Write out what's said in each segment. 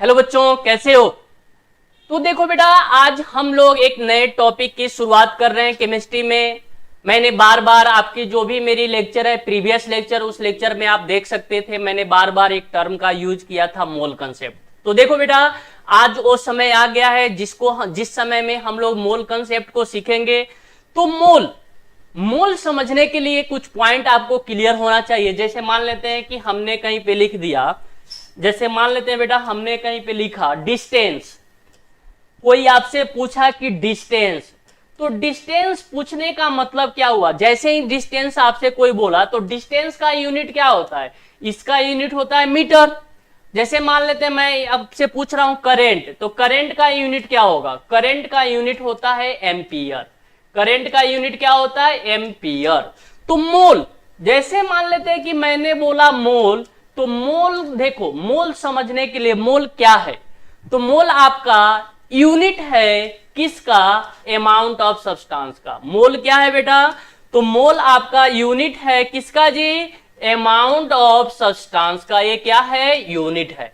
Hello बच्चों, कैसे हो? तो देखो बेटा, आज हम लोग एक नए टॉपिक की शुरुआत कर रहे हैं केमिस्ट्री में। मैंने बार बार आपकी जो भी मेरी लेक्चर है, प्रीवियस लेक्चर, उस लेक्चर में आप देख सकते थे मैंने बार बार एक टर्म का यूज किया था, मोल कंसेप्ट। तो देखो बेटा, आज वो समय आ गया है जिस समय में हम लोग मोल कंसेप्ट को सीखेंगे। तो मोल समझने के लिए कुछ पॉइंट आपको क्लियर होना चाहिए। जैसे मान लेते हैं कि हमने कहीं पे लिख दिया, जैसे मान लेते हैं बेटा हमने कहीं पे लिखा डिस्टेंस। कोई आपसे पूछा कि डिस्टेंस, तो डिस्टेंस पूछने का मतलब क्या हुआ? जैसे ही डिस्टेंस आपसे कोई बोला तो डिस्टेंस का यूनिट क्या होता है? इसका यूनिट होता है मीटर। जैसे मान लेते हैं मैं आपसे पूछ रहा हूं करेंट, तो करेंट का यूनिट क्या होगा? करेंट का यूनिट होता है एम्पियर। करेंट का यूनिट क्या होता है? एम्पियर। तो मोल, जैसे मान लेते हैं कि मैंने बोला मोल, तो मोल देखो, मोल समझने के लिए मोल क्या है? तो मोल आपका यूनिट है किसका? अमाउंट ऑफ सब्सटेंस का। मोल क्या है बेटा? तो मोल आपका यूनिट है किसका जी? अमाउंट ऑफ सब्सटेंस का। ये क्या है? यूनिट है।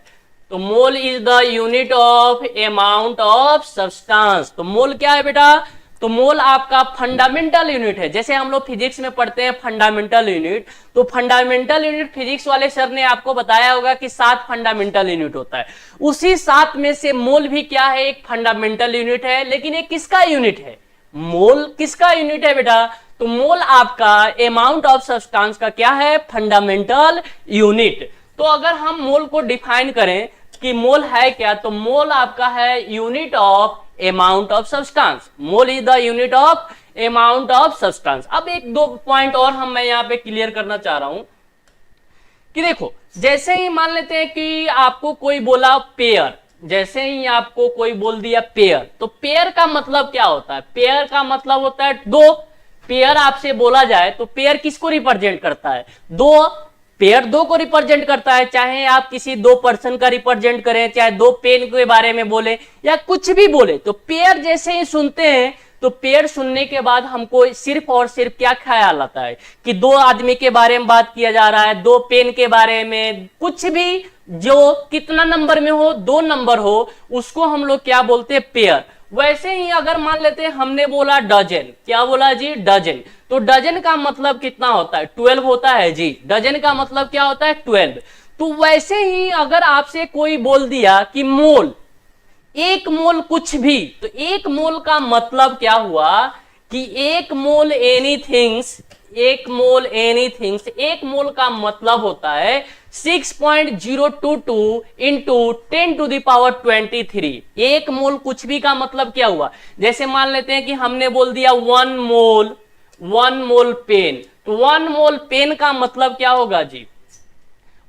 तो mole is the unit of amount of substance. तो मोल क्या है बेटा? तो मोल आपका फंडामेंटल यूनिट है। जैसे हम लोग फिजिक्स में पढ़ते हैं फंडामेंटल यूनिट, तो फंडामेंटल यूनिट फिजिक्स वाले सर ने आपको बताया होगा कि 7 फंडामेंटल यूनिट होता है। उसी 7 में से मोल भी क्या है? एक फंडामेंटल यूनिट है। लेकिन ये किसका यूनिट है? मोल किसका यूनिट है बेटा? तो मोल आपका अमाउंट ऑफ सब्सटेंस का क्या है? Fundamental unit. तो अगर हम मोल को डिफाइन करें कि मोल है क्या, तो मोल आपका है unit of amount of substance. Mole is the unit of amount of substance. अब एक दो पॉइंट और मैं यहां पे क्लियर करना चाह रहा हूं कि देखो, जैसे ही मान लेते हैं कि आपको कोई बोला पेयर, जैसे ही आपको कोई बोल दिया पेयर, तो पेयर का मतलब क्या होता है? पेयर का मतलब होता है दो। पेयर आपसे बोला जाए तो पेयर किसको रिप्रेजेंट करता है? दो। पेयर दो को रिप्रेजेंट करता है। चाहे आप किसी दो पर्सन का रिप्रेजेंट करें, चाहे दो पेन के बारे में बोले या कुछ भी बोले, तो पेयर जैसे ही सुनते हैं तो पेयर सुनने के बाद हमको सिर्फ और सिर्फ क्या ख्याल आता है कि दो आदमी के बारे में बात किया जा रहा है, दो पेन के बारे में। कुछ भी जो कितना नंबर में हो, 2 नंबर हो, उसको हम लोग क्या बोलते हैं? पेयर। वैसे ही अगर मान लेते हैं हमने बोला डजन, क्या बोला जी? डजन। तो डजन का मतलब कितना होता है? 12 होता है जी। डजन का मतलब क्या होता है? 12। तो वैसे ही अगर आपसे कोई बोल दिया कि मोल, एक मोल कुछ भी, तो एक मोल का मतलब क्या हुआ कि एक मोल एनीथिंग्स। एक मोल एनीथिंग्स, एक मोल का मतलब होता है 6.022 इंटू 10 टू द पावर 23। एक मोल कुछ भी का मतलब क्या हुआ? जैसे मान लेते हैं कि हमने बोल दिया 1 मोल पेन, तो 1 मोल पेन का मतलब क्या होगा जी?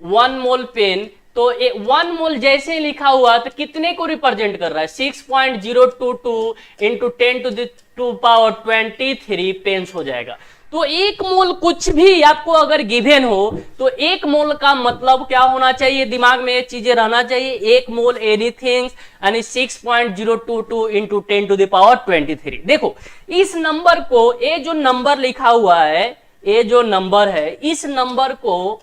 1 मोल पेन, तो 1 मोल जैसे लिखा हुआ तो कितने को रिप्रेजेंट कर रहा है? 6.022 इंटू 10 टू पावर 23 पेन्स हो जाएगा। तो एक मोल कुछ भी आपको अगर गिवन हो तो एक मोल का मतलब क्या होना चाहिए? दिमाग में ये चीजें रहना चाहिए। एक मोल एनीथिंग यानी 6.022 इंटू 10 टू द पावर 23। देखो इस नंबर को, ये जो नंबर लिखा हुआ है, ये जो नंबर है, इस नंबर को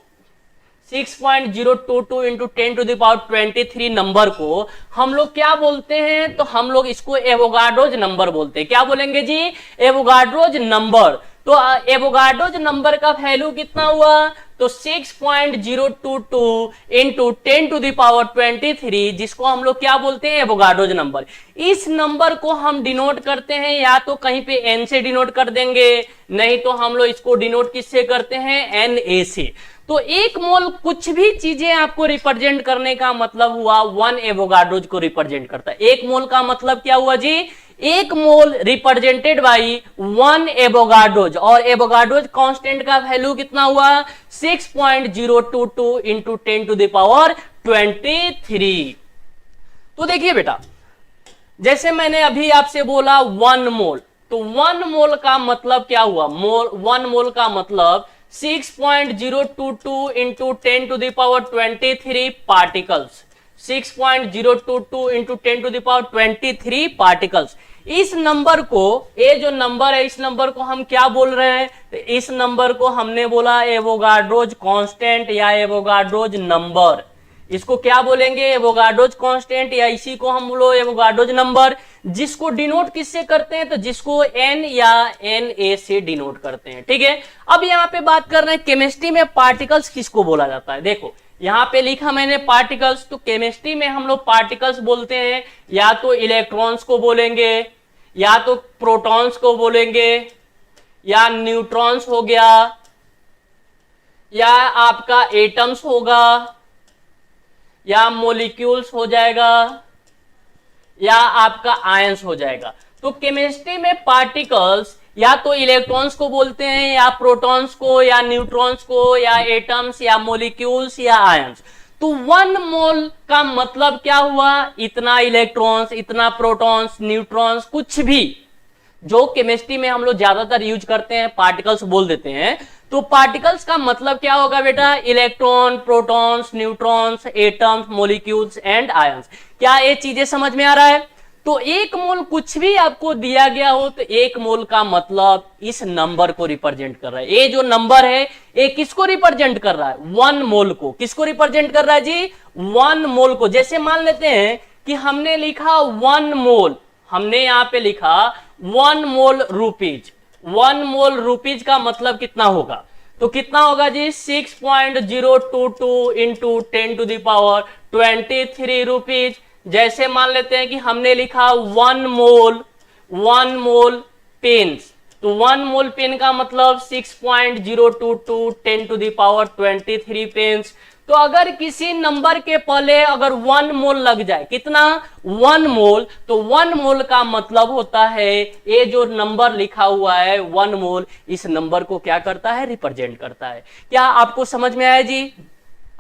6.022 into 10 to the power 23 number को हम लोग क्या बोलते हैं? तो हम लोग इसको एवोगाड्रोज नंबर बोलते हैं। क्या बोलेंगे जी? Avogadro's number. तो एवोगाड्रोज नंबर का वैल्यू कितना हुआ? तो 6.022 इंटू 10 टू द पावर 23, जिसको हम लोग क्या बोलते हैं? Avogadro's number. इस नंबर को हम डिनोट करते हैं या तो कहीं पे एन से डिनोट कर देंगे, नहीं तो हम लोग इसको डिनोट किससे करते हैं? एन ए से। तो एक मोल कुछ भी चीजें आपको रिप्रेजेंट करने का मतलब हुआ 1 एवोगाड्रोज को रिप्रेजेंट करता है। एक मोल का मतलब क्या हुआ जी? एक मोल रिप्रेजेंटेड बाई 1 एवोगाड्रोज। और एवोगाड्रोज कांस्टेंट का वैल्यू कितना हुआ? 6.022 इंटू 10 टू द पावर 23। तो देखिए बेटा, जैसे मैंने अभी आपसे बोला 1 मोल, तो 1 मोल का मतलब क्या हुआ? 1 मोल का मतलब 6.022 into 10 to the power 23 particles. 6.022 into 10 to the power 23 particles. इस नंबर को, ये जो नंबर है, इस नंबर को हम क्या बोल रहे हैं? तो इस नंबर को हमने बोला एवोगाड्रोज कांस्टेंट या एवोगाड्रोज नंबर। इसको क्या बोलेंगे, एवोगाड्रोज कांस्टेंट, या इसी को हम लोग एवोगाड्रोज नंबर, जिसको डिनोट किससे करते हैं, तो जिसको एन या एन ए से डिनोट करते हैं। ठीक है, अब यहाँ पे बात कर रहे हैं केमिस्ट्री में पार्टिकल्स किसको बोला जाता है। देखो यहाँ पे लिखा मैंने पार्टिकल्स, तो केमिस्ट्री में हम लोग पार्टिकल्स बोलते हैं या तो इलेक्ट्रॉन्स को बोलेंगे, या तो प्रोटॉन्स को बोलेंगे, या न्यूट्रॉन्स हो गया, या आपका एटम्स होगा, या मोलिक्यूल्स हो जाएगा, या आपका आयंस हो जाएगा। तो केमिस्ट्री में पार्टिकल्स या तो इलेक्ट्रॉन्स को बोलते हैं, या प्रोटॉन्स को, या न्यूट्रॉन्स को, या एटम्स, या मोलिक्यूल्स, या आयंस। तो 1 मोल का मतलब क्या हुआ, इतना इलेक्ट्रॉन्स, इतना प्रोटॉन्स, न्यूट्रॉन्स, कुछ भी जो केमिस्ट्री में हम लोग ज्यादातर यूज करते हैं पार्टिकल्स बोल देते हैं। तो पार्टिकल्स का मतलब क्या होगा बेटा, electron, protons, neutrons, atoms, molecules and ions. क्या ये चीजें समझ में आ रहा है। तो 1 मोल कुछ भी आपको दिया गया हो तो 1 मोल का मतलब इस नंबर को रिप्रेजेंट कर रहा है। ये जो नंबर है ये किसको रिप्रेजेंट कर रहा है, 1 मोल को। किसको रिप्रेजेंट कर रहा है जी, 1 मोल को। जैसे मान लेते हैं कि हमने लिखा 1 मोल, हमने यहां पे लिखा 1 मोल रुपीज। 1 मोल रुपीज का मतलब कितना होगा, तो कितना होगा जी, 6.022 into 10 to the power 23 rupees. जैसे मान लेते हैं कि हमने लिखा 1 मोल पेन्स, तो 1 मोल पेन का मतलब 6.022 10 टू द पावर 23 पेन्स। तो अगर किसी नंबर के पहले अगर 1 मोल लग जाए, कितना, 1 मोल, तो 1 मोल का मतलब होता है ये जो नंबर लिखा हुआ है 1 मोल, इस नंबर को क्या करता है, रिप्रेजेंट करता है। क्या आपको समझ में आया जी,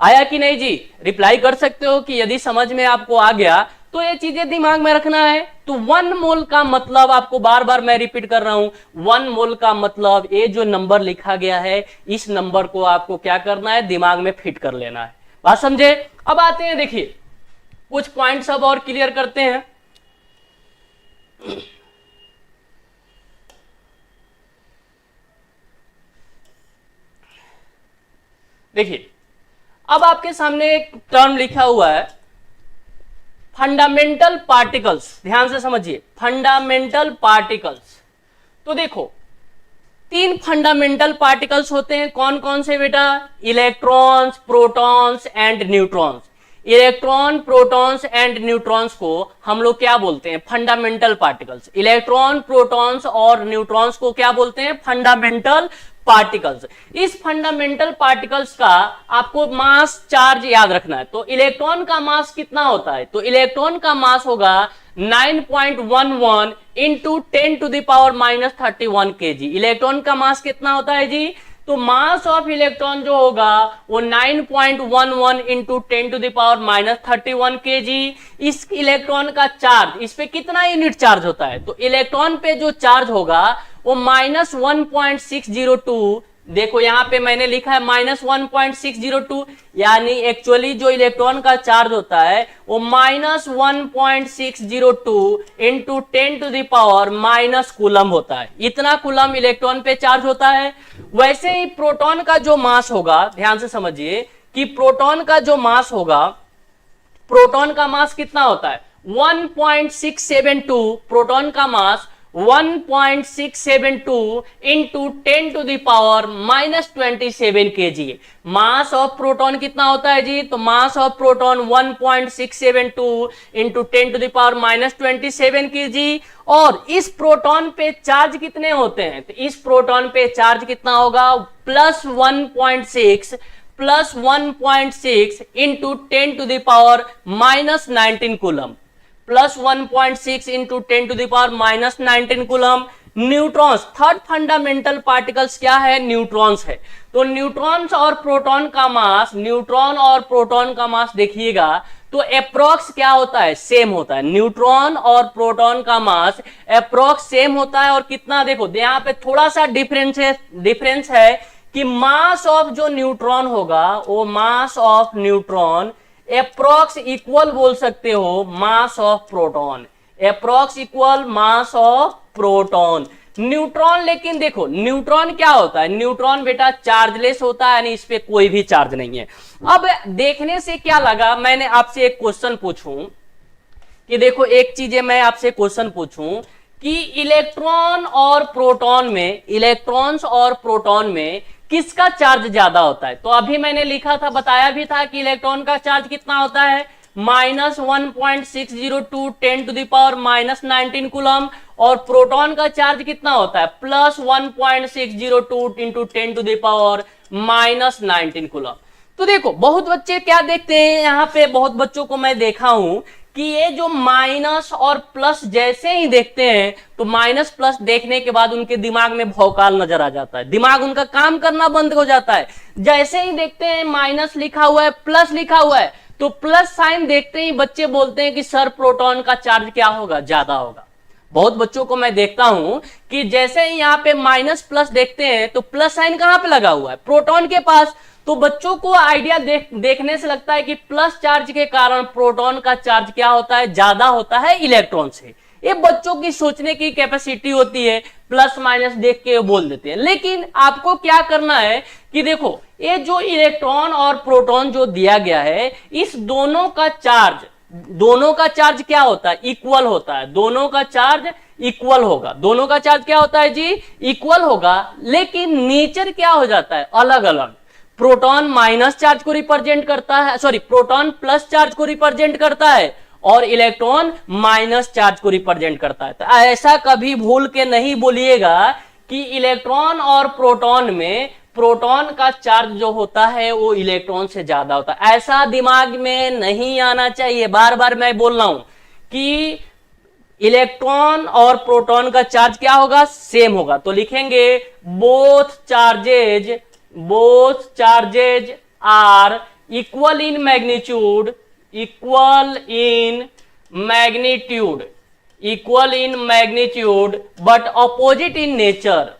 आया कि नहीं जी, रिप्लाई कर सकते हो कि यदि समझ में आपको आ गया तो ये चीजें दिमाग में रखना है। तो 1 मोल का मतलब आपको बार बार मैं रिपीट कर रहा हूं, 1 मोल का मतलब ये जो नंबर लिखा गया है इस नंबर को आपको क्या करना है, दिमाग में फिट कर लेना है। बात समझे। अब आते हैं, देखिए कुछ पॉइंट्स अब और क्लियर करते हैं। देखिए अब आपके सामने एक टर्म लिखा हुआ है फंडामेंटल पार्टिकल्स। ध्यान से समझिए, फंडामेंटल पार्टिकल्स। तो देखो 3 फंडामेंटल पार्टिकल्स होते हैं, कौन कौन से बेटा, electrons, protons and neutrons. Electron, protons and neutrons को हम लोग क्या बोलते हैं, फंडामेंटल पार्टिकल्स। इलेक्ट्रॉन, प्रोटॉन्स और न्यूट्रॉन्स को क्या बोलते हैं, फंडामेंटल पार्टिकल्स। इस फंडामेंटल पार्टिकल्स का आपको मास चार्ज याद रखना है। तो इलेक्ट्रॉन का मास कितना होता है, तो इलेक्ट्रॉन का मास होगा 9.11 into 10 to the power -31 kg. Electron का मास कितना होता है जी, तो मास ऑफ इलेक्ट्रॉन जो होगा वो 9.11 into 10 to the power -31 kg. इस इलेक्ट्रॉन का चार्ज, इस पे कितना यूनिट चार्ज होता है, तो इलेक्ट्रॉन पे जो चार्ज होगा वो -1.602। देखो यहां पे मैंने लिखा है -1.602, यानी एक्चुअली जो इलेक्ट्रॉन का चार्ज होता है वो -1.602 into 10 to the power minus coulomb होता है। इतना कूलम इलेक्ट्रॉन पे चार्ज होता है। वैसे ही प्रोटॉन का जो मास होगा, ध्यान से समझिए कि प्रोटॉन का जो मास होगा, प्रोटॉन का मास कितना होता है 1.672। प्रोटॉन का mass 1.672 into 10 to the power -27 kg. Mass of proton कितना होता है जी, तो mass of proton 1.672 into 10 to the power -27 kg. और इस प्रोटॉन पे चार्ज कितने होते हैं, तो इस प्रोटॉन पे चार्ज कितना होगा, +1.6 into 10 to the power -19 coulomb, +1.6 into 10 to the power -19 coulomb. Neutrons, third fundamental particles क्या है, न्यूट्रॉन्स है। तो न्यूट्रॉन्स और प्रोटॉन का मास, न्यूट्रॉन और प्रोटॉन का मास देखिएगा तो अप्रॉक्स क्या होता है, सेम होता है। न्यूट्रॉन और प्रोटॉन का मास अप्रॉक्स सेम होता है। और कितना, देखो यहाँ पे थोड़ा सा डिफरेंस है कि मास ऑफ जो न्यूट्रॉन होगा वो mass of neutron approx equal बोल सकते हो मास of proton, approx equal mass of proton. Neutron, लेकिन देखो न्यूट्रॉन क्या होता है, न्यूट्रॉन बेटा चार्जलेस होता है, यानी इस पे कोई भी चार्ज नहीं है। अब देखने से क्या लगा, मैंने आपसे एक क्वेश्चन पूछूं कि देखो एक चीज है, मैं आपसे क्वेश्चन पूछूं कि इलेक्ट्रॉन और प्रोटॉन में, इलेक्ट्रॉन्स और प्रोटॉन में किसका चार्ज ज्यादा होता है। तो अभी मैंने लिखा था, बताया भी था कि इलेक्ट्रॉन का चार्ज कितना होता है, -1.602 10⁻⁻19 कूलम, और प्रोटॉन का चार्ज कितना होता है, +1.602 × 10⁻⁻19 कूलम। तो देखो बहुत बच्चे क्या देखते हैं, यहाँ पे बहुत बच्चों को मैं देखा हूं कि ये जो माइनस और प्लस जैसे ही देखते हैं तो माइनस प्लस देखने के बाद उनके दिमाग में भौकाल नजर आ जाता है, दिमाग उनका काम करना बंद हो जाता है। जैसे ही देखते हैं माइनस लिखा हुआ है, प्लस लिखा हुआ है, तो प्लस साइन देखते ही बच्चे बोलते हैं कि सर प्रोटॉन का चार्ज क्या होगा, ज्यादा होगा। बहुत बच्चों को मैं देखता हूं कि जैसे ही यहाँ पे माइनस प्लस देखते हैं तो प्लस साइन कहां पे लगा हुआ है, प्रोटॉन के पास। तो बच्चों को आइडिया देखने से लगता है कि प्लस चार्ज के कारण प्रोटॉन का चार्ज क्या होता है, ज्यादा होता है इलेक्ट्रॉन से। ये बच्चों की सोचने की कैपेसिटी होती है, प्लस माइनस देख के बोल देते हैं। लेकिन आपको क्या करना है कि देखो ये जो इलेक्ट्रॉन और प्रोटॉन जो दिया गया है, इस दोनों का चार्ज क्या होता है, इक्वल होता है। दोनों का चार्ज इक्वल होगा, दोनों का चार्ज क्या होता है जी, इक्वल होगा। लेकिन नेचर क्या हो जाता है, अलग अलग। प्रोटॉन माइनस चार्ज को रिप्रेजेंट करता है, सॉरी प्रोटॉन प्लस चार्ज को रिप्रेजेंट करता है और इलेक्ट्रॉन माइनस चार्ज को रिप्रेजेंट करता है। तो ऐसा कभी भूल के नहीं बोलिएगा कि इलेक्ट्रॉन और प्रोटॉन में प्रोटॉन का चार्ज जो होता है वो इलेक्ट्रॉन से ज्यादा होता है, ऐसा दिमाग में नहीं आना चाहिए। बार बार मैं बोल रहा हूं कि इलेक्ट्रॉन और प्रोटॉन का चार्ज क्या होगा, सेम होगा। तो लिखेंगे both charges are equal in magnitude, but opposite in nature,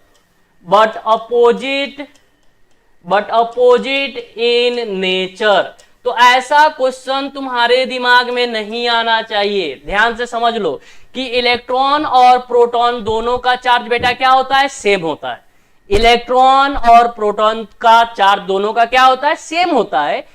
in nature. तो ऐसा क्वेश्चन तुम्हारे दिमाग में नहीं आना चाहिए। ध्यान से समझ लो कि इलेक्ट्रॉन और प्रोटॉन दोनों का चार्ज बेटा क्या होता है, सेम होता है। इलेक्ट्रॉन और प्रोटॉन का चार्ज दोनों का क्या होता है, सेम होता है।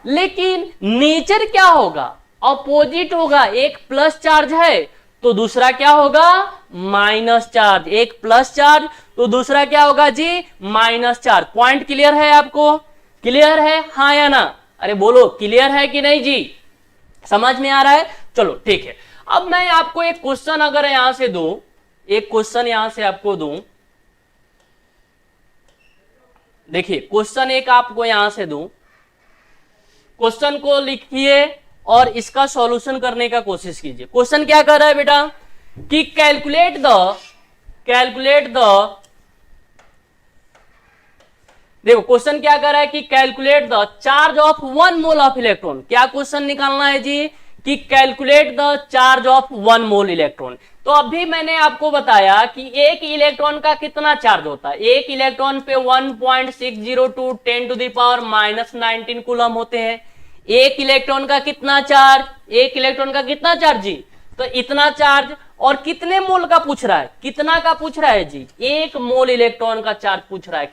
लेकिन नेचर क्या होगा, अपोजिट होगा। एक प्लस चार्ज है तो दूसरा क्या होगा, माइनस चार्ज। एक प्लस चार्ज तो दूसरा क्या होगा जी, माइनस चार्ज। पॉइंट क्लियर है आपको, क्लियर है, हाँ या ना? अरे बोलो क्लियर है कि नहीं जी, समझ में आ रहा है? चलो ठीक है। अब मैं आपको एक क्वेश्चन अगर यहां से दूं, एक क्वेश्चन यहां से आपको दूं, देखिए क्वेश्चन एक आपको यहां से दूं, क्वेश्चन को लिखिए और इसका सॉल्यूशन करने का कोशिश कीजिए। क्वेश्चन क्या कर रहा है बेटा कि कैलकुलेट द देखो क्वेश्चन क्या कर रहा है कि calculate the charge of 1 mole of electron. क्या क्वेश्चन निकालना है जी कि calculate the charge of 1 mole electron. तो अभी मैंने आपको बताया कि एक इलेक्ट्रॉन का कितना चार्ज होता है, एक इलेक्ट्रॉन पे 1.602 10⁻⁻19 कूलम होते हैं। एक इलेक्ट्रॉन का कितना चार्ज, एक इलेक्ट्रॉन का कितना चार्ज जी, तो इतना चार्ज। और कितने मोल का पूछ रहा है, कितना का पूछ रहा है जी, 1 मोल इलेक्ट्रॉन का चार्ज पूछ रहा है।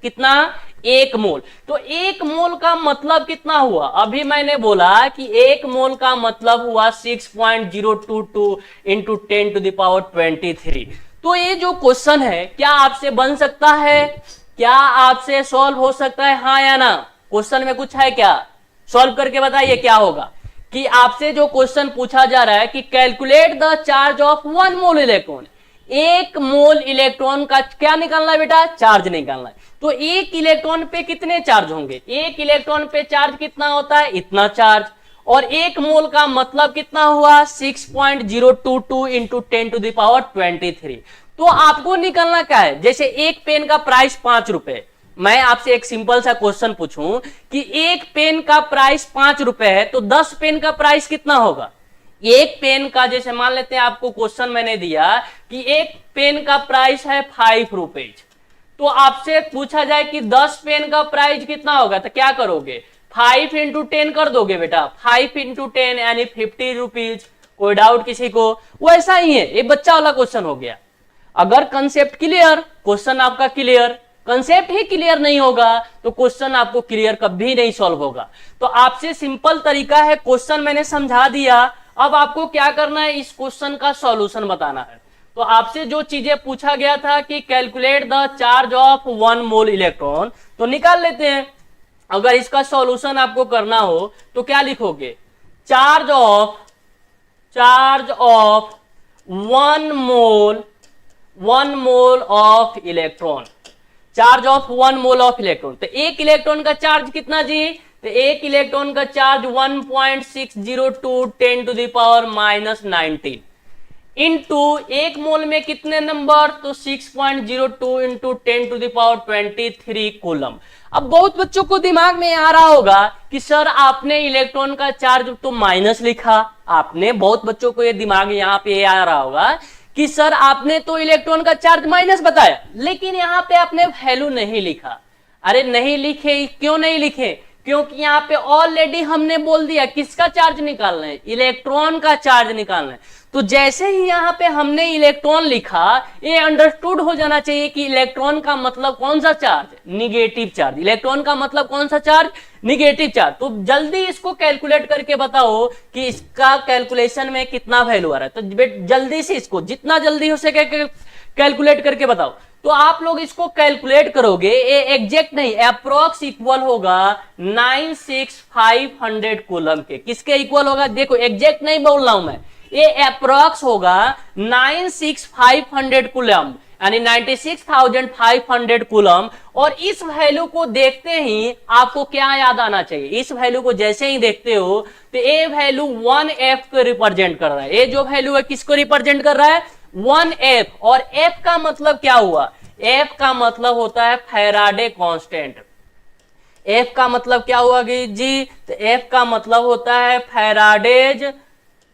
कितना 1 मोल। तो 1 मोल का मतलब कितना हुआ, अभी मैंने बोला कि 1 मोल का मतलब हुआ 6.022 × 10⁻23। तो ये जो क्वेश्चन है क्या आपसे बन सकता है, क्या आपसे सॉल्व हो सकता है, हाँ या ना? क्वेश्चन में कुछ है क्या, सॉल्व करके बताइए क्या होगा। कि आपसे जो क्वेश्चन पूछा जा रहा है कि calculate the charge of 1 mole electron, 1 mole electron का क्या निकालना है बेटा, चार्ज निकालना है। तो एक इलेक्ट्रॉन पे कितने चार्ज होंगे, एक इलेक्ट्रॉन पे चार्ज कितना होता है, इतना चार्ज। और 1 मोल का मतलब कितना हुआ, 6.022 × 10⁻23। तो आपको निकालना क्या है, जैसे एक पेन का प्राइस 5 रुपए, मैं आपसे एक सिंपल सा क्वेश्चन पूछूं कि एक पेन का प्राइस 5 रुपए है तो 10 पेन का प्राइस कितना होगा। एक पेन का, जैसे मान लेते हैं आपको क्वेश्चन मैंने दिया कि एक पेन का प्राइस है 5 रुपीज, तो आपसे पूछा जाए कि 10 पेन का प्राइस कितना होगा, तो क्या करोगे, 5 × 10 कर दोगे बेटा, 5 × 10 यानी 50 रुपीज। कोई डाउट किसी को? वैसा ही है, ये बच्चा वाला क्वेश्चन हो गया। अगर कंसेप्ट क्लियर, क्वेश्चन आपका क्लियर, कंसेप्ट ही क्लियर नहीं होगा तो क्वेश्चन आपको क्लियर कभी नहीं सॉल्व होगा। तो आपसे सिंपल तरीका है, क्वेश्चन मैंने समझा दिया, अब आपको क्या करना है, इस क्वेश्चन का सॉल्यूशन बताना है। तो आपसे जो चीजें पूछा गया था कि calculate the charge of 1 mole electron, तो निकाल लेते हैं। अगर इसका सॉल्यूशन आपको करना हो तो क्या लिखोगे, charge of 1 mole of electron, charge of 1 mole of electron. तो एक इलेक्ट्रॉन का चार्ज कितना जी, तो एक इलेक्ट्रॉन का चार्ज 1.602 10⁻⁻19 इंटू एक मोल में कितने नंबर, तो 6.02 इंटू 10⁻23 कूलम। अब बहुत बच्चों को दिमाग में आ रहा होगा कि सर आपने इलेक्ट्रॉन का चार्ज तो माइनस लिखा, आपने बहुत बच्चों को ये दिमाग यहाँ पे आ रहा होगा कि सर आपने तो इलेक्ट्रॉन का चार्ज माइनस बताया, लेकिन यहाँ पे आपने वैल्यू नहीं लिखा। अरे नहीं लिखे, क्यों नहीं लिखे, क्योंकि यहाँ पे ऑलरेडी हमने बोल दिया किसका चार्ज निकालना है, इलेक्ट्रॉन का चार्ज निकालना है। तो जैसे ही यहाँ पे हमने इलेक्ट्रॉन लिखा, ये अंडरस्टूड हो जाना चाहिए कि इलेक्ट्रॉन का मतलब कौन सा चार्ज, निगेटिव चार्ज। इलेक्ट्रॉन का मतलब कौन सा चार्ज, निगेटिव चार्ज। तो जल्दी इसको कैलकुलेट करके बताओ कि इसका कैलकुलेशन में कितना वैल्यू आ रहा है। तो जल्दी से इसको जितना जल्दी हो सके कैलकुलेट करके बताओ। तो आप लोग इसको कैलकुलेट करोगे, ये एग्जैक्ट नहीं, अप्रोक्स इक्वल होगा 96500 कूलम के। किसके इक्वल होगा, देखो एग्जैक्ट नहीं बोल रहा हूं मैं, ये अप्रोक्स होगा 96500 कूलम, यानी 96,500 कूलम। और इस वैल्यू को देखते ही आपको क्या याद आना चाहिए, इस वैल्यू को जैसे ही देखते हो तो ये वैल्यू 1F को रिप्रेजेंट कर रहा है। ये जो वैल्यू है किसको रिप्रेजेंट कर रहा है, 1F। और F का मतलब क्या हुआ, F का मतलब होता है फैराडे कांस्टेंट। F का मतलब क्या हुआ जी, तो F का मतलब होता है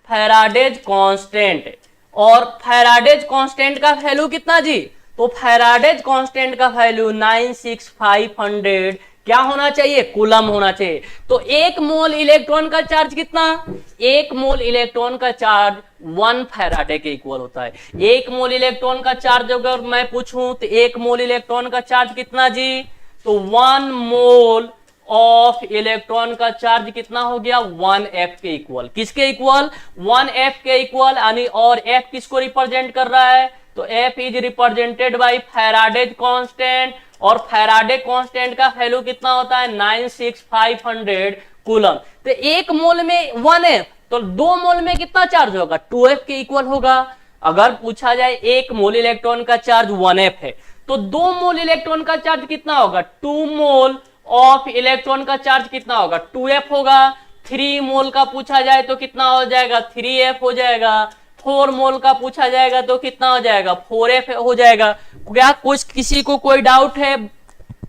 फैराडेज कांस्टेंट। और फैराडेज कांस्टेंट का वैल्यू कितना जी, तो फैराडेज कांस्टेंट का वैल्यू 96500 क्या होना चाहिए, कूलम होना चाहिए। तो एक मोल इलेक्ट्रॉन का चार्ज कितना, एक मोल इलेक्ट्रॉन का चार्ज 1 फैराडे के इक्वल होता है। एक मोल इलेक्ट्रॉन का चार्ज अगर मैं पूछूं तो एक मोल इलेक्ट्रॉन का चार्ज कितना जी, तो 1 मोल ऑफ इलेक्ट्रॉन का चार्ज कितना हो गया, 1F के इक्वल। किसके इक्वल, 1F के इक्वल। यानी और F किसको रिप्रेजेंट कर रहा है, तो F is represented by Faraday constant. और फैराडे कांस्टेंट का वैल्यू कितना होता है, 96500 कूलम। तो एक मोल में 1F, तो 2 मोल में कितना चार्ज होगा, 2F के इक्वल होगा। अगर पूछा जाए एक मोल इलेक्ट्रॉन का चार्ज 1F है, तो 2 मोल इलेक्ट्रॉन का चार्ज कितना होगा, 2 मोल ऑफ इलेक्ट्रॉन का चार्ज कितना होगा, 2F होगा। 3 मोल का पूछा जाए तो कितना हो जाएगा, 3F हो जाएगा। 4 मोल का पूछा जाएगा तो कितना हो जाएगा, 4F हो जाएगा। क्या कुछ किसी को कोई डाउट है,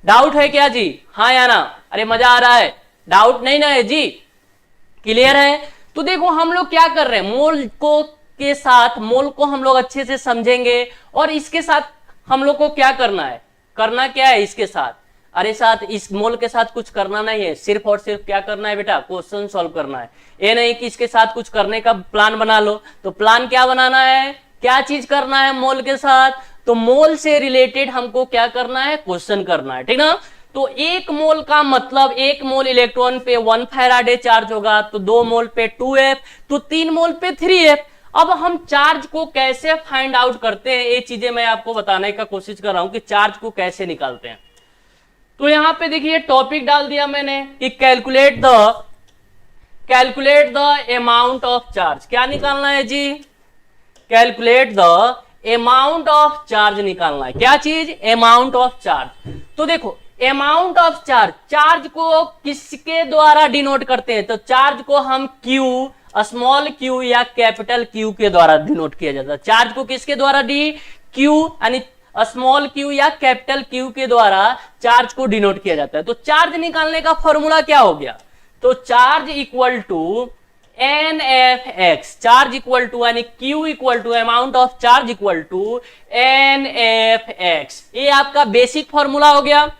डाउट है क्या जी, हाँ या ना, अरे मजा आ रहा है, डाउट नहीं ना है जी, क्लियर है। तो देखो हम लोग क्या कर रहे हैं, मोल को के साथ, मोल को हम लोग अच्छे से समझेंगे। और इसके साथ हम लोग को क्या करना है, करना क्या है इसके साथ, अरे साथ इस मोल के साथ कुछ करना नहीं है, सिर्फ और सिर्फ क्या करना है बेटा, क्वेश्चन सॉल्व करना है। ये नहीं कि इसके साथ कुछ करने का प्लान बना लो। तो प्लान क्या बनाना है, क्या चीज करना है मोल के साथ, तो मोल से रिलेटेड हमको क्या करना है, क्वेश्चन करना है, ठीक ना। तो एक मोल का मतलब, एक मोल इलेक्ट्रॉन पे 1 फैराडे चार्ज होगा, तो 2 मोल पे 2F, तो 3 मोल पे 3F। अब हम चार्ज को कैसे फाइंड आउट करते हैं, ये चीजें मैं आपको बताने का कोशिश कर रहा हूं कि चार्ज को कैसे निकालते हैं। तो यहां पे देखिए टॉपिक डाल दिया मैंने कि calculate the amount of charge. क्या निकालना है जी, calculate the amount of charge निकालना है। क्या चीज, अमाउंट ऑफ चार्ज। तो देखो अमाउंट ऑफ चार्ज, चार्ज को किसके द्वारा डिनोट करते हैं, तो चार्ज को हम Q, स्मॉल q या कैपिटल Q के द्वारा डिनोट किया जाता है। चार्ज को किसके द्वारा डी, Q यानी स्मॉल q या कैपिटल Q के द्वारा चार्ज को डिनोट किया जाता है। तो चार्ज निकालने का फॉर्मूला क्या हो गया, तो charge equal to NFX, charge equal to यानी Q equal to amount of charge equal to NFX। ये आपका बेसिक फॉर्मूला हो गया।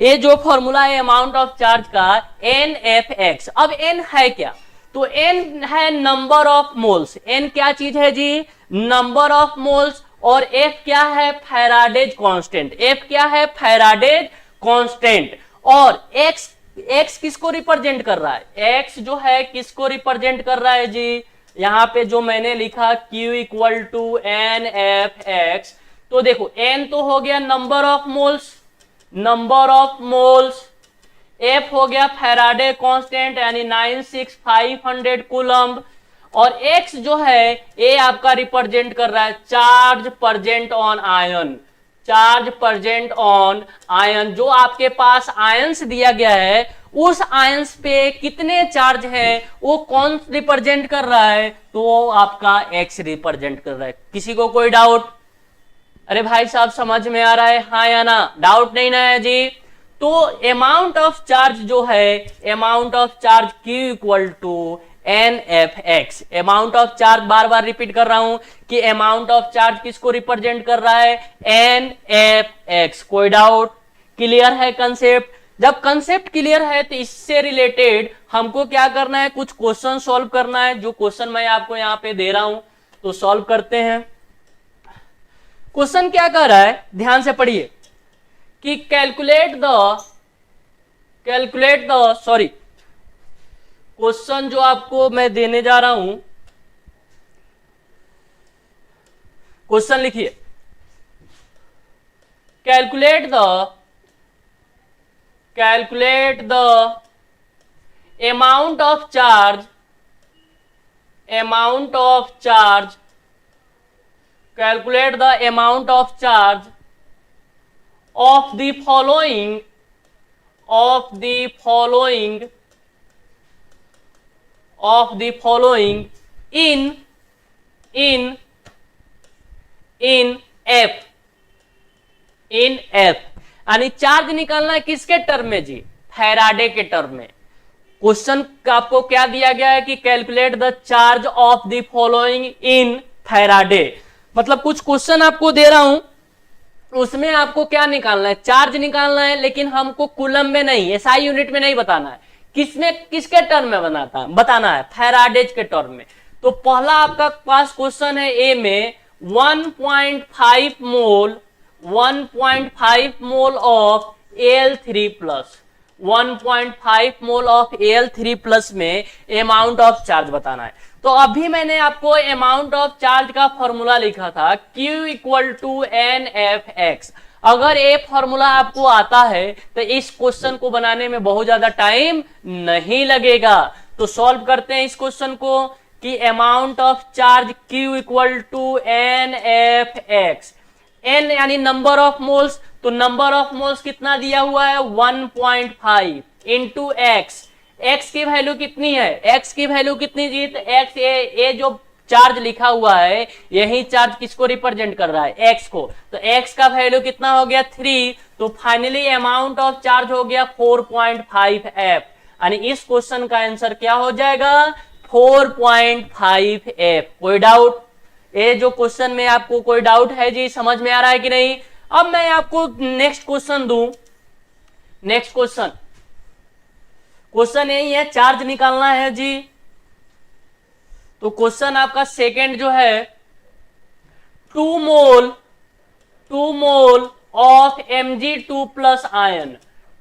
ये जो फॉर्मूला है अमाउंट ऑफ चार्ज का NFX। अब N है क्या, तो N है नंबर ऑफ मोल्स। N क्या चीज है जी, नंबर ऑफ मोल्स। और एफ क्या है, फैराडेज कांस्टेंट। एफ क्या है, फैराडेज कांस्टेंट। और एक्स, एक्स किसको रिप्रेजेंट कर रहा है, एक्स जो है किसको रिप्रेजेंट कर रहा है जी, यहां पे जो मैंने लिखा Q equal to n f x. तो देखो एन तो हो गया number of moles, number of moles, f हो गया फैराडे कांस्टेंट यानी 96500 कूलम्ब, और एक्स जो है ये आपका रिप्रेजेंट कर रहा है charge present on ion, charge present on ion. जो आपके पास आयंस दिया गया है उस आयंस पे कितने चार्ज है वो कौन रिप्रेजेंट कर रहा है, तो वो आपका एक्स रिप्रेजेंट कर रहा है। किसी को कोई डाउट? अरे भाई साहब समझ में आ रहा है, हाँ या ना? डाउट नहीं ना है जी? तो अमाउंट ऑफ चार्ज जो है, amount of charge Q equal to n f x. Amount of charge, बार बार रिपीट कर रहा हूं कि अमाउंट ऑफ चार्ज किसको रिप्रेजेंट कर रहा है, एन एफ एक्स। कोई डाउट? क्लियर है कंसेप्ट? जब कंसेप्ट क्लियर है तो इससे रिलेटेड हमको क्या करना है, कुछ क्वेश्चन सॉल्व करना है। जो क्वेश्चन मैं आपको यहां पे दे रहा हूं तो सॉल्व करते हैं। क्वेश्चन क्या कर रहा है, ध्यान से पढ़िए कि कैलकुलेट द सॉरी, क्वेश्चन जो आपको मैं देने जा रहा हूं, क्वेश्चन लिखिए, calculate the amount of charge, calculate the amount of charge of the following in F। यानी चार्ज निकालना है किसके टर्म में जी, फैराडे के टर्म में। क्वेश्चन आपको क्या दिया गया है कि calculate the charge of the following in Faraday, मतलब कुछ क्वेश्चन आपको दे रहा हूं उसमें आपको क्या निकालना है, चार्ज निकालना है, लेकिन हमको कूलम में नहीं, एसआई यूनिट में नहीं बताना है, किसमें, किसके टर्म में बताना है, फैराडेज के टर्म में। तो पहला आपका पास क्वेश्चन है ए में 1.5 mole of Al3 plus, 1.5 mole of Al3 plus में अमाउंट ऑफ चार्ज बताना है। तो अभी मैंने आपको अमाउंट ऑफ चार्ज का फॉर्मूला लिखा था Q equal to n f x. अगर ये फॉर्मूला आपको आता है तो इस क्वेश्चन को बनाने में बहुत ज्यादा टाइम नहीं लगेगा। तो सॉल्व करते हैं इस क्वेश्चन को कि amount of charge Q equal to n f x, n यानी नंबर ऑफ मोल्स, तो नंबर ऑफ मोल्स कितना दिया हुआ है 1.5 इंटू एक्स। एक्स की वैल्यू कितनी है, एक्स की वैल्यू कितनी जी, तो एक्स ये जो चार्ज लिखा हुआ है यही चार्ज किसको रिप्रेजेंट कर रहा है, एक्स को। तो एक्स का वैल्यू कितना हो गया 3, तो फाइनली अमाउंट ऑफ चार्ज हो गया 4.5 एफ। यानी इस क्वेश्चन का आंसर क्या हो जाएगा 4.5 एफ। कोई डाउट? ये जो क्वेश्चन में आपको कोई डाउट है जी, समझ में आ रहा है कि नहीं? अब मैं आपको नेक्स्ट क्वेश्चन दूं। नेक्स्ट क्वेश्चन यही है, चार्ज निकालना है जी। तो क्वेश्चन आपका सेकंड जो है 2 mole of Mg2 plus ion,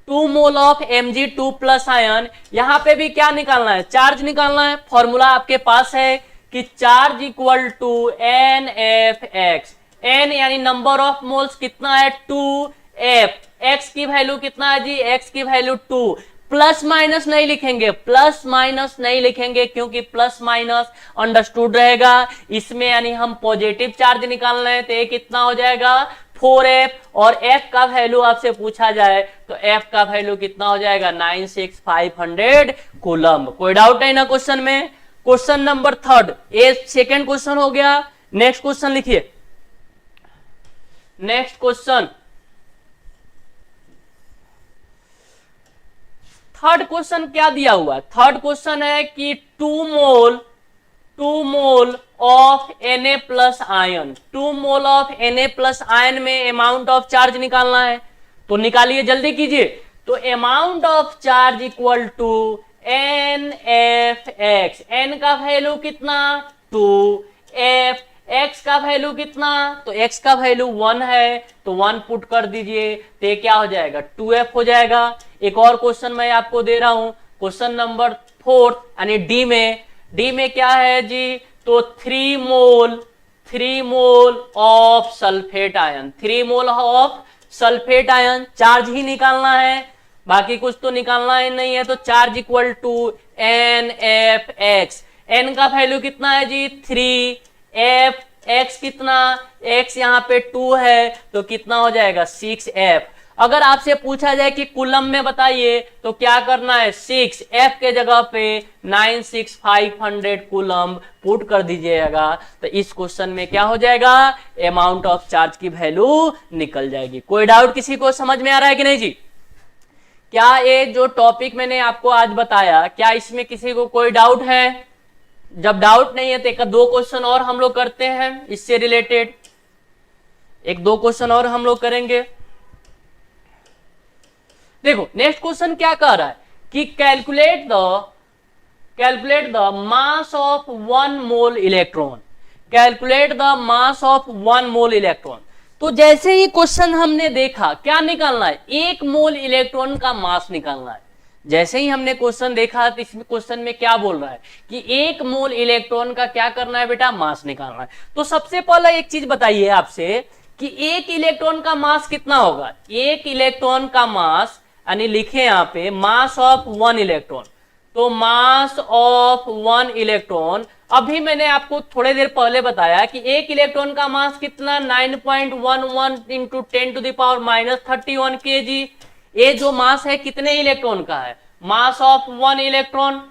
2 mole of Mg2 plus ion. यहां पे भी क्या निकालना है, चार्ज निकालना है। फॉर्मूला आपके पास है कि charge equal to n f x, n यानी नंबर ऑफ मोल्स कितना है 2, एफ एक्स की वैल्यू कितना है जी, एक्स की वैल्यू 2। प्लस माइनस नहीं लिखेंगे, क्योंकि प्लस माइनस अंडरस्टूड रहेगा इसमें, यानी हम पॉजिटिव चार्ज निकालना है तो ये कितना हो जाएगा 4f, और f का वैल्यू आपसे पूछा जाए तो f का वैल्यू कितना हो जाएगा 96500 कूलम। कोई डाउट है ना क्वेश्चन में? क्वेश्चन नंबर थर्ड, ये सेकेंड क्वेश्चन हो गया। नेक्स्ट क्वेश्चन लिखिए, नेक्स्ट क्वेश्चन थर्ड क्वेश्चन क्या दिया हुआ है, थर्ड क्वेश्चन है कि 2 mole of Na plus ion, 2 mole of Na plus ion में अमाउंट ऑफ चार्ज निकालना है। तो निकालिए, जल्दी कीजिए। तो amount of charge equal to n f x, n का वैल्यू कितना 2, एफ x का वैल्यू कितना, तो x का वैल्यू 1 है तो 1 पुट कर दीजिए, तो ये क्या हो जाएगा 2f हो जाएगा। एक और क्वेश्चन मैं आपको दे रहा हूं, क्वेश्चन नंबर 4 यानी डी में क्या है जी, तो 3 mole of sulphate ion, 3 mole of sulphate ion, charge ही निकालना है, बाकी कुछ तो निकालना ही नहीं है। तो charge equal to NFX, N का वैल्यू कितना है जी 3, F X कितना, X यहाँ पे 2 है तो कितना हो जाएगा 6F। अगर आपसे पूछा जाए कि कूलम में बताइए तो क्या करना है, 6F के जगह पे 96500 कूलम पुट कर दीजिएगा, तो इस क्वेश्चन में क्या हो जाएगा, अमाउंट ऑफ चार्ज की वैल्यू निकल जाएगी। कोई डाउट किसी को समझ में आ रहा है कि नहीं जी? क्या ये जो टॉपिक मैंने आपको आज बताया, क्या इसमें किसी को कोई डाउट है? जब डाउट नहीं है तो एक दो क्वेश्चन और हम लोग करते हैं इससे रिलेटेड, एक दो क्वेश्चन और हम लोग करेंगे। देखो नेक्स्ट क्वेश्चन क्या कह रहा है कि calculate the mass of 1 mole electron, calculate the mass of 1 mole electron. तो जैसे ही क्वेश्चन हमने देखा, क्या निकालना है, 1 मोल इलेक्ट्रॉन का मास निकालना है। जैसे ही हमने क्वेश्चन देखा तो इसमें क्वेश्चन में क्या बोल रहा है कि 1 मोल इलेक्ट्रॉन का क्या करना है बेटा, मास निकालना है। तो सबसे पहले एक चीज बताइए आपसे कि 1 इलेक्ट्रॉन का मास कितना होगा। 1 इलेक्ट्रॉन का मास यानी लिखे यहां पे मास ऑफ 1 इलेक्ट्रॉन, तो मास ऑफ 1 इलेक्ट्रॉन, अभी मैंने आपको थोड़ी देर पहले बताया कि 1 इलेक्ट्रॉन का मास कितना 9.11 इंटू 10⁻31 kg। ये जो मास है कितने इलेक्ट्रॉन का है, मास ऑफ 1 इलेक्ट्रॉन।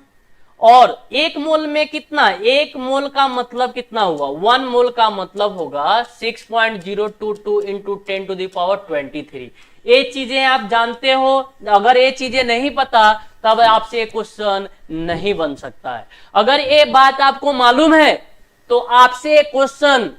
और 1 मोल में कितना, 1 मोल का मतलब कितना हुआ, 1 मोल का मतलब होगा 6.022 इंटू 10⁻23। ये चीजें आप जानते हो, अगर ये चीजें नहीं पता तब आपसे क्वेश्चन नहीं बन सकता है। अगर ये बात आपको मालूम है तो आपसे क्वेश्चन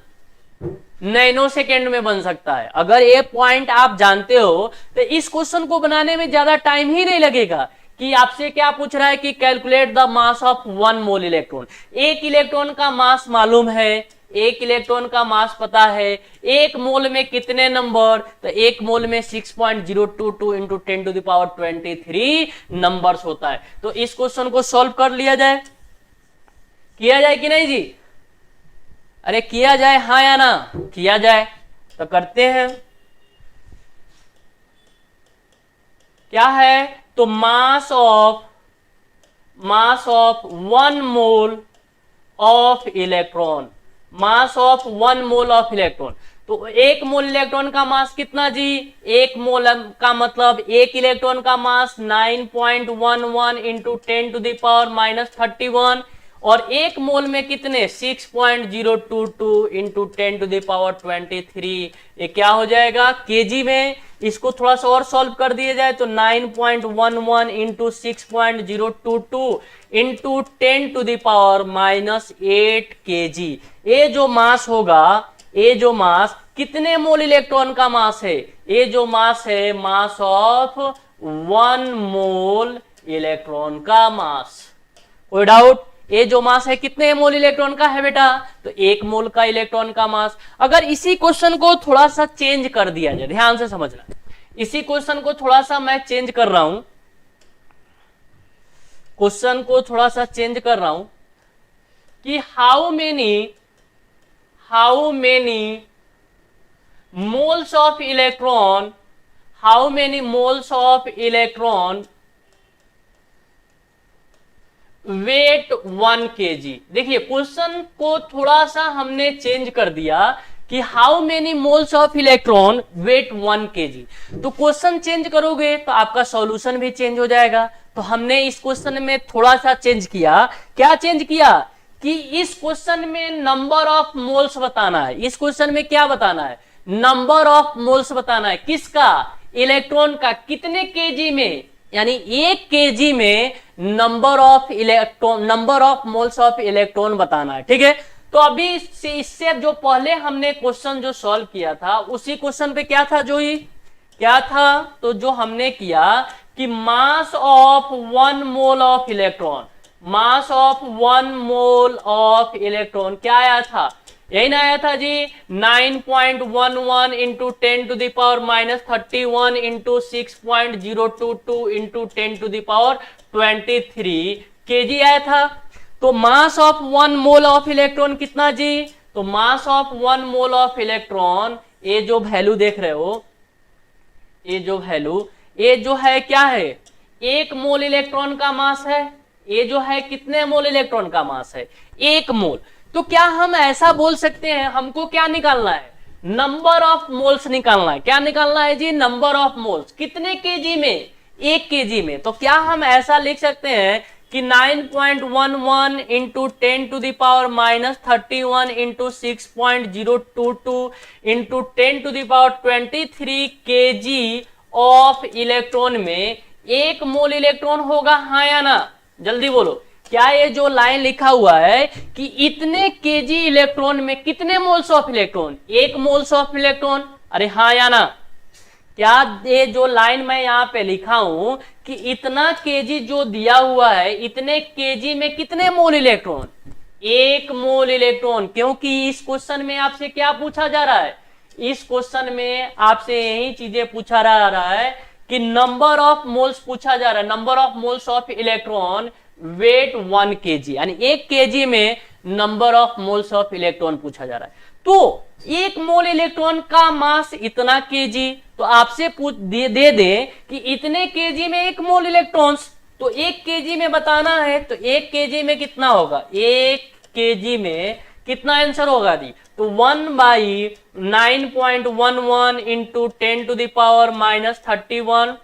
नैनो सेकेंड में बन सकता है। अगर ये पॉइंट आप जानते हो तो इस क्वेश्चन को बनाने में ज्यादा टाइम ही नहीं लगेगा। कि आपसे क्या पूछ रहा है कि calculate the mass of 1 mole electron, 1 electron का मास मालूम है, 1 इलेक्ट्रॉन का मास पता है, 1 मोल में कितने नंबर, तो 1 मोल में 6.022 इंटू 10⁻23 नंबर्स होता है। तो इस क्वेश्चन को सॉल्व कर लिया जाए, किया जाए कि नहीं जी? अरे किया जाए हाँ या ना, किया जाए तो करते हैं। क्या है, तो mass of 1 mole of electron, mass of 1 mole of electron. तो 1 मोल इलेक्ट्रॉन का मास कितना जी, 1 मोल का मतलब 1 इलेक्ट्रॉन का मास 9.11 इंटू 10⁻31, और 1 मोल में कितने 6.022 इंटू 10⁻23, ये क्या हो जाएगा केजी में। इसको थोड़ा सा और सॉल्व कर दिया जाए तो 9.11 इंटू 6.022 इंटू 10⁻⁻8 केजी। ये जो मास होगा, ये जो मास कितने मोल इलेक्ट्रॉन का मास है, ये जो मास है मास ऑफ 1 मोल इलेक्ट्रॉन का मास। कोई डाउट? ये जो मास है कितने मोल इलेक्ट्रॉन का है बेटा, तो 1 मोल का इलेक्ट्रॉन का मास। अगर इसी क्वेश्चन को थोड़ा सा चेंज कर दिया जाए, ध्यान से समझना, इसी क्वेश्चन को थोड़ा सा मैं चेंज कर रहा हूं, क्वेश्चन को थोड़ा सा चेंज कर रहा हूं कि how many moles of electron, how many moles of electron weigh 1 kg। देखिए क्वेश्चन को थोड़ा सा हमने चेंज कर दिया कि how many moles of electron weigh 1 kg। तो क्वेश्चन चेंज करोगे तो आपका सॉल्यूशन भी चेंज हो जाएगा। तो हमने इस क्वेश्चन में थोड़ा सा चेंज किया। क्या चेंज किया कि इस क्वेश्चन में नंबर ऑफ मोल्स बताना है। इस क्वेश्चन में क्या बताना है, नंबर ऑफ मोल्स बताना है। किसका, इलेक्ट्रॉन का। कितने केजी में, यानी 1 केजी में number of electron, number of moles of electron बताना है। ठीक है, तो अभी इससे जो पहले हमने क्वेश्चन जो सॉल्व किया था उसी क्वेश्चन पे क्या था, जो ही क्या था, तो जो हमने किया कि मास of 1 mole of electron, mass of 1 mole of electron क्या आया था, यही ना आया था जी, 9.11 इंटू 10⁻⁻31 इंटू 6.022 इंटू 10⁻23 केजी आया था। तो mass of 1 mole of electron कितना जी? तो mass of 1 mole of electron, ये जो वैल्यू देख रहे हो, ये जो वैल्यू, ये जो है क्या है, 1 मोल इलेक्ट्रॉन का मास है। ये जो है कितने मोल इलेक्ट्रॉन का मास है? 1 मोल। तो क्या हम ऐसा बोल सकते हैं, हमको क्या निकालना है? नंबर ऑफ मोल्स निकालना है। क्या निकालना है जी? Number of moles. कितने केजी में? 1 केजी में। तो क्या हम ऐसा लिख सकते हैं कि 9.11 into 10⁻⁻31 into 6.022 into 10⁻23 KG of electron में 1 मोल इलेक्ट्रॉन होगा, हाँ या ना? जल्दी बोलो। क्या ये जो लाइन लिखा हुआ है कि इतने केजी इलेक्ट्रॉन में कितने moles of electron? 1 moles of electron. अरे हाँ या ना? क्या ये जो लाइन मैं यहां पे लिखा हूं कि इतना केजी जो दिया हुआ है, इतने केजी में कितने मोल इलेक्ट्रॉन? 1 मोल इलेक्ट्रॉन। क्योंकि इस क्वेश्चन में आपसे क्या पूछा जा रहा है? इस क्वेश्चन में आपसे यही चीजें पूछा जा रहा है कि नंबर ऑफ मोल्स पूछा जा रहा है, number of moles of electron weigh 1 kg, यानी 1 केजी में number of moles of electron पूछा जा रहा है। तो 1 मोल इलेक्ट्रॉन का मास इतना केजी, तो आपसे पूछ दे कि इतने केजी में 1 मोल इलेक्ट्रॉन्स, तो 1 केजी में बताना है। तो 1 केजी में कितना होगा? 1 केजी में कितना आंसर होगा दी? तो 1/9.11 इंटू 10⁻⁻31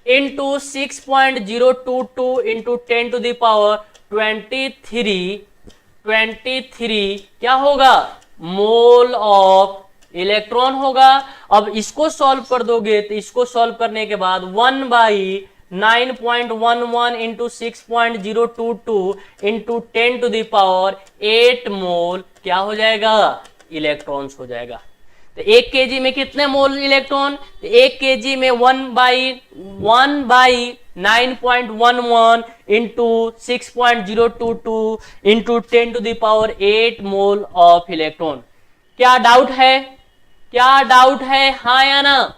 इंटू 6.022 इंटू 10⁻23 क्या होगा? मोल ऑफ इलेक्ट्रॉन होगा। अब इसको सॉल्व कर दोगे तो इसको सॉल्व करने के बाद 1/9.11 इंटू 6.022 इंटू 10⁸ मोल क्या हो जाएगा? इलेक्ट्रॉन्स हो जाएगा। तो 1 केजी में कितने मोल इलेक्ट्रॉन? तो 1 केजी में 1/9.11 into 6.022 into 10⁸ mole of electron. क्या डाउट है? क्या डाउट है, हाँ या ना?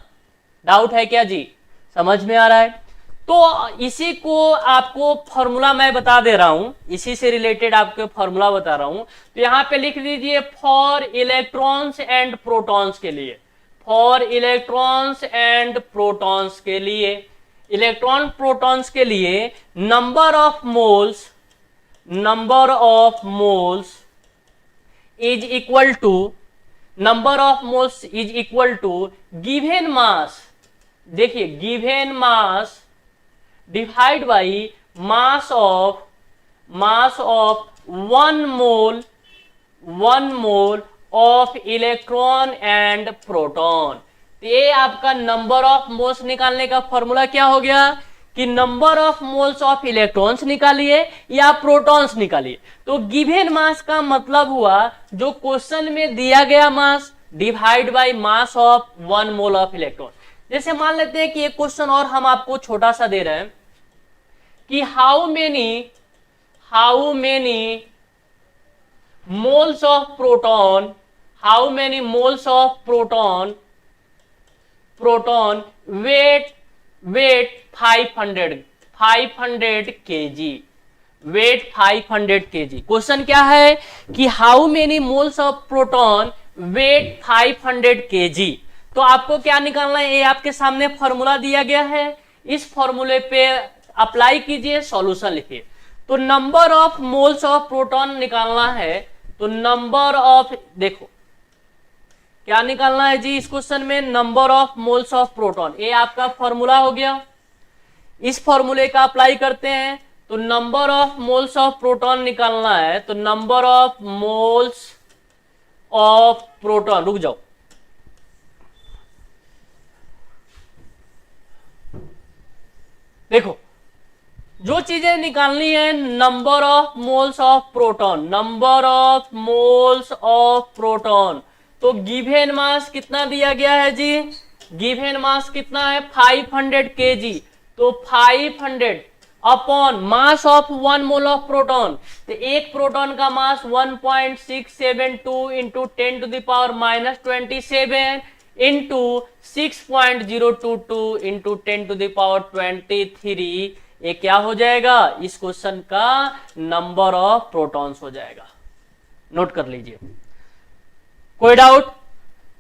डाउट है क्या जी? समझ में आ रहा है? तो इसी को आपको फॉर्मूला मैं बता दे रहा हूं, इसी से रिलेटेड आपको फॉर्मूला बता रहा हूं। तो यहां पे लिख लीजिए फॉर इलेक्ट्रॉन्स एंड प्रोटॉन्स के लिए, फॉर इलेक्ट्रॉन्स एंड प्रोटॉन्स के लिए, इलेक्ट्रॉन प्रोटॉन्स के लिए number of moles is equal to, number of moles is equal to given mass. देखिए given mass divide by mass of 1 mole of electron and proton. ये आपका number of moles निकालने का formula क्या हो गया कि number of moles of electrons निकालिए या प्रोटॉन्स निकालिए। तो गिवन मास का मतलब हुआ जो क्वेश्चन में दिया गया mass divide by mass of 1 mole of electron. जैसे मान लेते हैं कि एक क्वेश्चन और हम आपको छोटा सा दे रहे हैं कि how many moles of proton, how many moles of proton weigh 500 kg, weigh 500 kg. Question क्या है कि how many moles of proton weigh 500 kg. तो आपको क्या निकालना है? ये आपके सामने फॉर्मूला दिया गया है, इस फॉर्मूले पे अप्लाई कीजिए, सॉल्यूशन लिखिए। तो number of moles of proton निकालना है, तो नंबर ऑफ, देखो क्या निकालना है जी इस क्वेश्चन में? Number of moles of proton. ये आपका फॉर्मूला हो गया, इस फॉर्मूले का अप्लाई करते हैं तो number of moles of proton निकालना है। तो number of moles of proton, रुक जाओ, देखो जो चीजें निकालनी है, number of moles of proton, number of moles of proton. तो गिवन मास कितना दिया गया है जी? गिवन मास कितना है? 500 केजी। तो 500 upon mass of 1 mole of proton. तो एक प्रोटॉन का mass 1.672 into 10 to the power -27 into 6.022 into 10 to the power 23। ये क्या हो जाएगा? इस क्वेश्चन का नंबर ऑफ प्रोटॉन्स हो जाएगा। नोट कर लीजिए। कोई डाउट?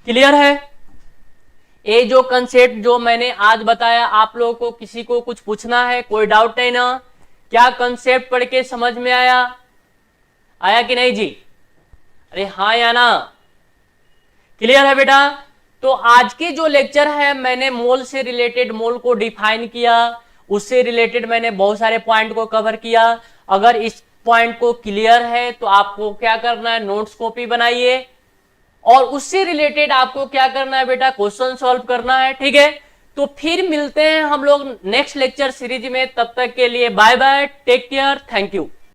क्लियर है? ये जो कंसेप्ट जो मैंने आज बताया, आप लोगों को किसी को कुछ पूछना है? कोई डाउट नहीं ना? क्या कंसेप्ट पढ़ के समझ में आया? आया कि नहीं जी? अरे हाँ या ना? क्लियर है बेटा? तो आज के जो लेक्चर है, मैंने मोल से रिलेटेड, मोल को डिफाइन किया, उससे रिलेटेड मैंने बहुत सारे पॉइंट को कवर किया। अगर इस पॉइंट को क्लियर है तो आपको क्या करना है? नोट्स कॉपी बनाइए, और उससे रिलेटेड आपको क्या करना है बेटा? क्वेश्चन सॉल्व करना है। ठीक है, तो फिर मिलते हैं हम लोग नेक्स्ट लेक्चर सीरीज में। तब तक के लिए bye bye, take care, thank you.